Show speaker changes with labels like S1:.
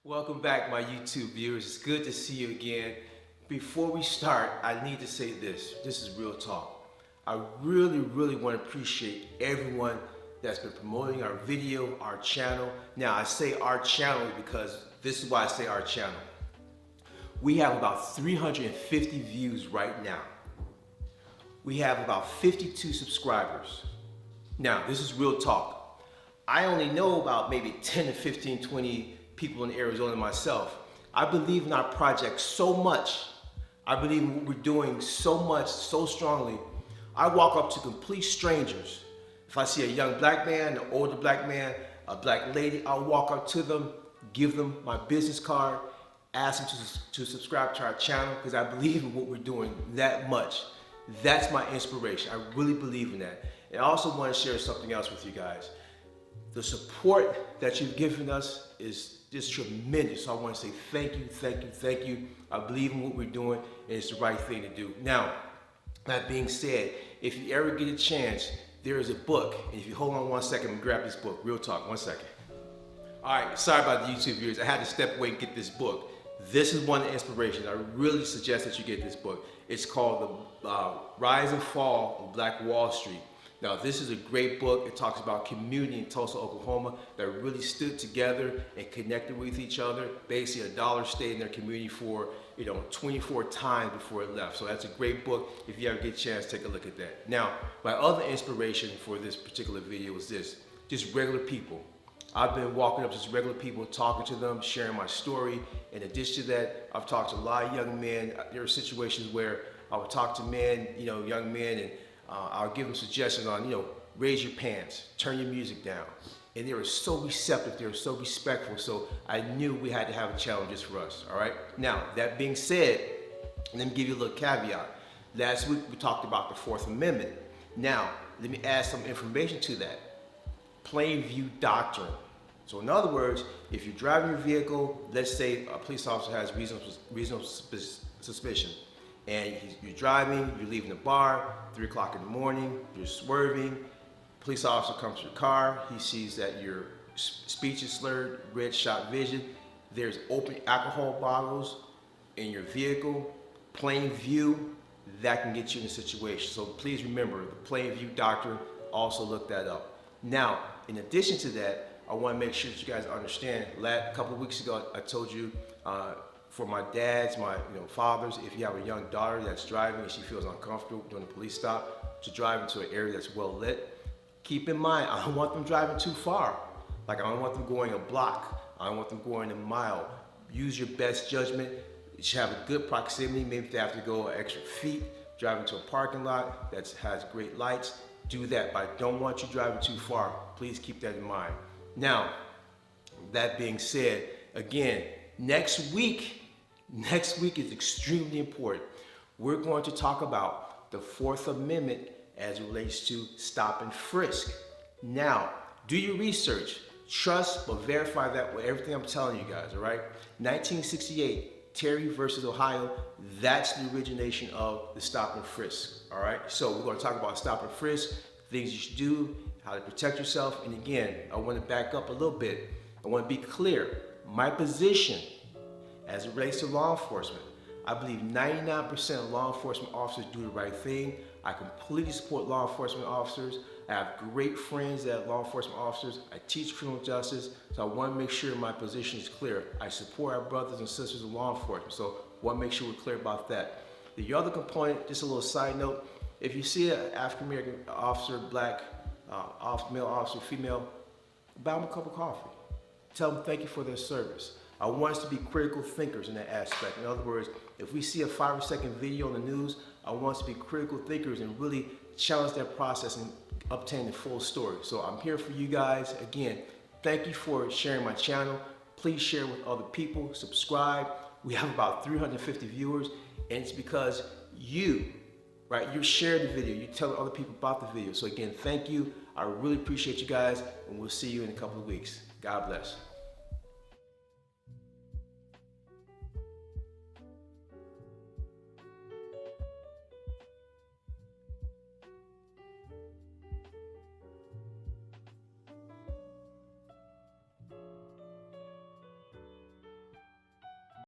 S1: Welcome back, my YouTube viewers. It's good to see you again. Before we start, I need to say this. This is real talk. I really want to appreciate everyone that's been promoting our video, our channel. Now, I say our channel because this is why I say our channel. We have about 350 views right now. We have about 52 subscribers. Now, this is real talk. I only know about maybe 10 to 15, 20 people in Arizona myself. I believe in our project so much. I believe in what we're doing so much, so strongly. I walk up to complete strangers. If I see a young black man, an older black man, a black lady, I'll walk up to them, give them my business card, ask them to subscribe to our channel because I believe in what we're doing that much. That's my inspiration. I really believe in that. And I also want to share something else with you guys. The support that you've given us is just tremendous. So I want to say thank you. I believe in what we're doing and it's the right thing to do. Now, that being said, if you ever get a chance, there is a book. And if you hold on 1 second and grab this book, real talk, 1 second. All right, sorry about the YouTube viewers. I had to step away and get this book. This is one of the inspirations. I really suggest that you get this book. It's called The Rise and Fall of Black Wall Street. Now, this is a great book. It talks about community in Tulsa, Oklahoma that really stood together and connected with each other. Basically, a dollar stayed in their community for 24 times before it left. So that's a great book. If you ever get a chance, take a look at that. Now, my other inspiration for this particular video was this, just regular people. I've been walking up to just regular people, talking to them, sharing my story. In addition to that, I've talked to a lot of young men. There are situations where I would talk to men, young men, and I'll give them suggestions on, raise your pants, turn your music down. And they were so receptive, they were so respectful, so I knew we had to have a challenge just for us, all right? Now, that being said, let me give you a little caveat. Last week, we talked about the Fourth Amendment. Now, let me add some information to that. Plain view doctrine. So in other words, if you're driving your vehicle, let's say a police officer has reasonable suspicion, and you're driving, you're leaving the bar, 3 o'clock in the morning, you're swerving, police officer comes to your car, he sees that your speech is slurred, red shot vision, there's open alcohol bottles in your vehicle, plain view, that can get you in a situation. So please remember, the plain view doctrine, also look that up. Now, in addition to that, I want to make sure that you guys understand, a couple of weeks ago, I told you, for my dads, my fathers, if you have a young daughter that's driving and she feels uncomfortable during a police stop, to drive into an area that's well lit, keep in mind, I don't want them driving too far. Like, I don't want them going a block. I don't want them going a mile. Use your best judgment. You should have a good proximity. Maybe if they have to go an extra feet, drive into a parking lot that has great lights, do that. But I don't want you driving too far. Please keep that in mind. Now, that being said, again, next week is extremely important. We're going to talk about the Fourth Amendment as it relates to stop and frisk. Now, do your research. Trust but verify that with everything I'm telling you guys, all right? 1968, Terry versus Ohio, that's the origination of the stop and frisk, all right? So we're going to talk about stop and frisk, things you should do, how to protect yourself. And again, I want to back up a little bit. I want to be clear. My position as it relates to law enforcement, I believe 99% of law enforcement officers do the right thing. I completely support law enforcement officers. I have great friends that are law enforcement officers. I teach criminal justice, so I want to make sure my position is clear. I support our brothers and sisters in law enforcement, so I want to make sure we're clear about that. The other component, just a little side note, if you see an African-American officer, black, male officer, female, buy them a cup of coffee. Tell them thank you for their service. I want us to be critical thinkers in that aspect. In other words, if we see a 5-second video on the news, I want us to be critical thinkers and really challenge that process and obtain the full story. So I'm here for you guys. Again, thank you for sharing my channel. Please share with other people, subscribe. We have about 350 viewers, and it's because you share the video, you tell other people about the video. So again, thank you. I really appreciate you guys, and we'll see you in a couple of weeks. God bless.